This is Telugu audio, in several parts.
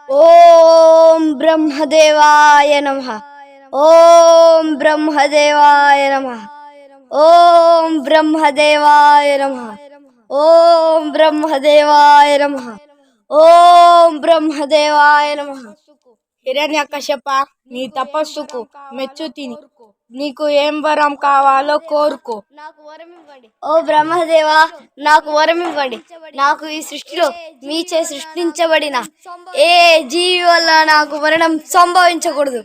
ఓం బ్రహ్మదేవాయ నమః. ఓం బ్రహ్మదేవాయ నమః. ఓం బ్రహ్మదేవాయ నమః. ఓం బ్రహ్మదేవాయ నమః. ఓం బ్రహ్మదేవాయ నమః. హిరణ్యకశ్యప, నీ తపస్సుకు మెచ్చు తిని నీకు ఏం వరం కావాలో కోరుకో. ఓ బ్రహ్మదేవా, నాకు వరం ఇవ్వండి. నాకు ఈ సృష్టిలో మీచే సృష్టించబడిన ఏ జీవి వల్ల నాకు మరణం సంభవించకూడదు.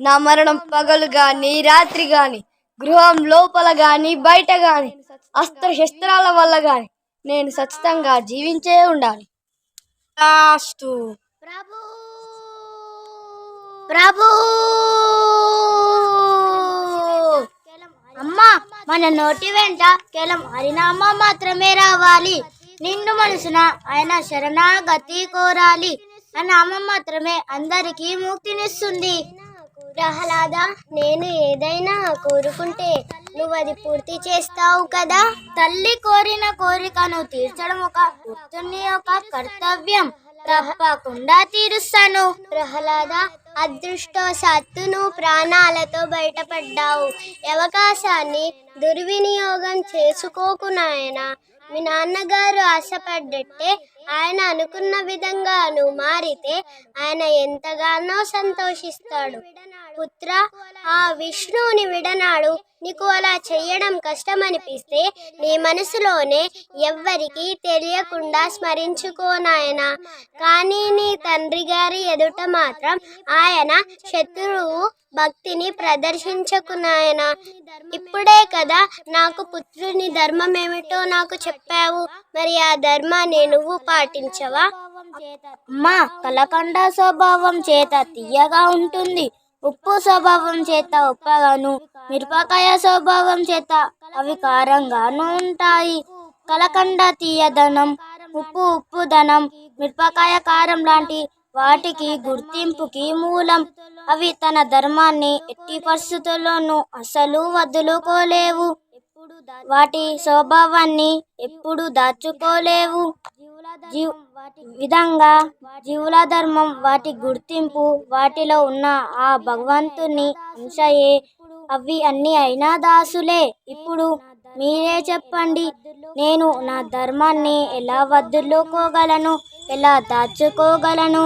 నా మరణం పగలు గాని రాత్రి గాని, గృహం లోపల గాని బయట గాని, అస్త్ర శస్త్రాల వల్ల గాని నేను ఖచ్చితంగా జీవించే ఉండాలి. ప్రభు అమ్మా, మన నోటి వెంట కేవలం హరినామా మాత్రమే రావాలి. నిండు మనసున ఆయన శరణాగతి కోరాలి. ఆ నామం మాత్రమే అందరికీ ముక్తినిస్తుంది. ప్రహ్లాద, నేను ఏదైనా కోరుకుంటే నువ్వు అది పూర్తి చేస్తావు కదా. తల్లి కోరిన కోరికను తీర్చడం ఒక పుత్రుని యొక్క కర్తవ్యం. తప్పకుండా తీరుస్తాను. ప్రహ్లాద, అదృష్టవశాత్తు నువ్వు ప్రాణాలతో బయటపడ్డావు. అవకాశాన్ని దుర్వినియోగం చేసుకోకు నాయనా. మీ నాన్నగారు ఆశపడ్డట్టే ఆయన అనుకున్న విధంగా నువ్వు మారితే ఆయన ఎంతగానో సంతోషిస్తాడు. పుత్ర, ఆ విష్ణువుని విడనాడు. నీకు అలా చెయ్యడం కష్టమనిపిస్తే నీ మనసులోనే ఎవ్వరికీ తెలియకుండా స్మరించుకో నాయనా. కానీ నీ తండ్రి గారి ఎదుట మాత్రం ఆయన శత్రువు భక్తిని ప్రదర్శించకు నాయనా. ఇప్పుడే కదా నాకు పుత్రుని ధర్మం ఏమిటో నాకు చెప్పావు. మరి ఆ ధర్మాన్ని నువ్వు పాటించవా? అమ్మా, కలకండ స్వభావం చేత తీయగా ఉంటుంది, ఉప్పు స్వభావం చేత ఉప్పగాను, మిరపకాయ స్వభావం చేత అవి కారంగాను ఉంటాయి. కలకండ తీయదనం, ఉప్పుదనం, మిరపకాయ కారం లాంటి వాటికి గుర్తింపుకి మూలం. అవి తన ధర్మాన్ని ఎట్టి పరిస్థితుల్లోనూ అసలు వదులుకోలేవు. వాటి స్వభావాన్ని ఎప్పుడు దాచుకోలేవు. విధంగా జీవుల ధర్మం, వాటి గుర్తింపు, వాటిలో ఉన్న ఆ భగవంతుని అంశయే. అవి అన్ని అయినా దాసులే. ఇప్పుడు మీరే చెప్పండి, నేను నా ధర్మాన్ని ఎలా వదులుకోగలను, ఎలా దాచుకోగలను?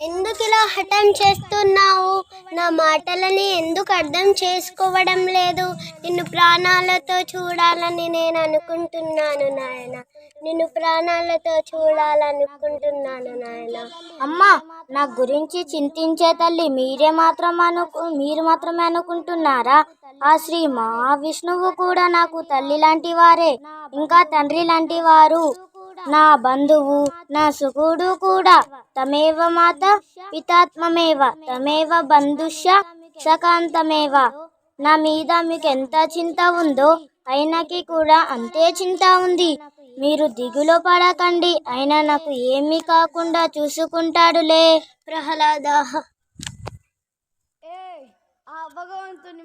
ఎందుకు ఇలా హఠం చేస్తున్నావు? నా మాటలని ఎందుకు అర్థం చేసుకోవడం లేదు? నిన్ను ప్రాణాలతో చూడాలని నేను అనుకుంటున్నాను నాయన. నిన్ను ప్రాణాలతో చూడాలనుకుంటున్నాను నాయన. అమ్మా, నా గురించి చింతించే తల్లి మీరు మాత్రమే అనుకుంటున్నారా? ఆ శ్రీ మహావిష్ణువు కూడా నాకు తల్లి లాంటి వారే, ఇంకా తండ్రి లాంటి వారు. నా బంధువు, నా సుఖుడు కూడా. తమేవ మాత పితాత్మమేవ తమేవ బంధుష్య సకాంతమేవ. నా మీద మీకు ఎంత చింత ఉందో ఆయనకి కూడా అంతే చింత ఉంది. మీరు దిగులు పడకండి, ఆయన నాకు ఏమీ కాకుండా చూసుకుంటాడులే. ప్రహ్లాద, ఆ భగవంతుని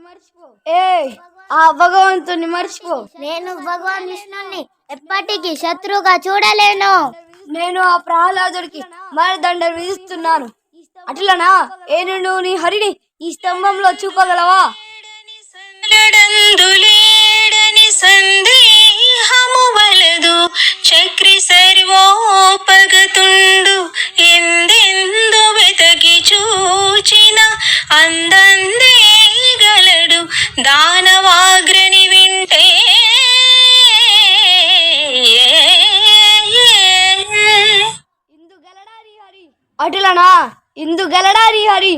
మర్చిపో. నేను భగవాన్ విష్ణుని ఎప్పటికీ శత్రువుగా చూడలేను. నేను ఆ ప్రహ్లాదుడికి మరణదండ విధిస్తున్నాను. అట్లనా? నువ్వు నీ హరిని ఈ స్తంభంలో చూపగలవా? సందేహము వలదు చక్రి సర్వోపగతుండు ఎందెందు వెతకి చూచిన అందందే గలడు దానవాగ్రని వింటే. అటులనా? ఇందు గలడారి హరి.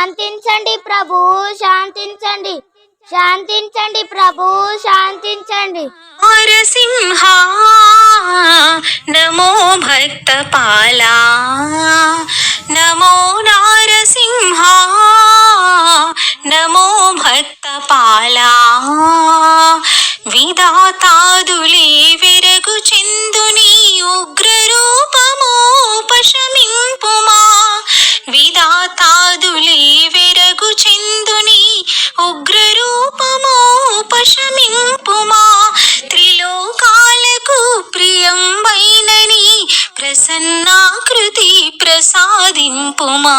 శాంతించండి ప్రభు, శాంతించండి, శాంతించండి ప్రభు, శాంతించండి. నరసింహ నమో భక్తపాలా, నమో నారసింహ నమో భక్తపాలా. విధాతాదులే వెరగు చెందుని ఉగ్రరూపమోపశమింపుమా, విధాతాదులే వెరగు చెందుని ఉగ్రరూపమోపశమింపుమా. త్రిలోకాలకు ప్రియంబైనని ప్రసన్నాకృతి ప్రసాదింపుమా,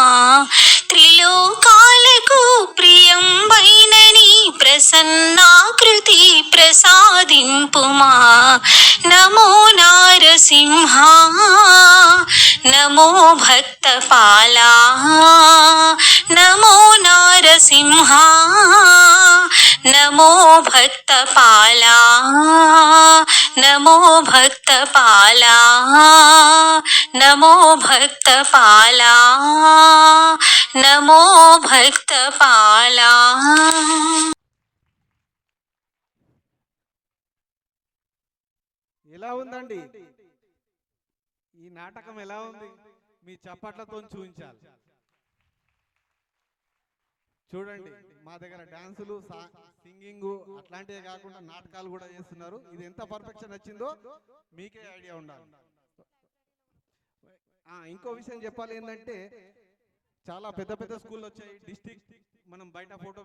త్రిలోకాలకు ప్రియంబైనని ప్రసన్నాకృతి ప్రసాదింపుమా. నమో నారసింహ నమో భక్తపాలా, నమో నారసింహ నమో భక్తపాలా, నమో భక్తపాలా, నమో భక్తపాలా, నమో భక్తపాలా. ఎలా ఉందండి ఈ నాటకం? ఎలా ఉంది? మీ చప్పట్లతో చూపించాలి. చూడండి, మా దగ్గర డాన్సులు, సింగింగ్ అట్లాంటివే కాకుండా నాటకాలు కూడా చేస్తున్నారు. ఇది ఎంత పర్ఫెక్షన్ వచ్చిందో మీకే ఐడియా ఉండాలి. ఇంకో విషయం చెప్పాలి ఏంటంటే, చాలా పెద్ద పెద్ద స్కూళ్ళు వచ్చాయి. డిస్ట్రిక్ట్ మనం బయట ఫోటో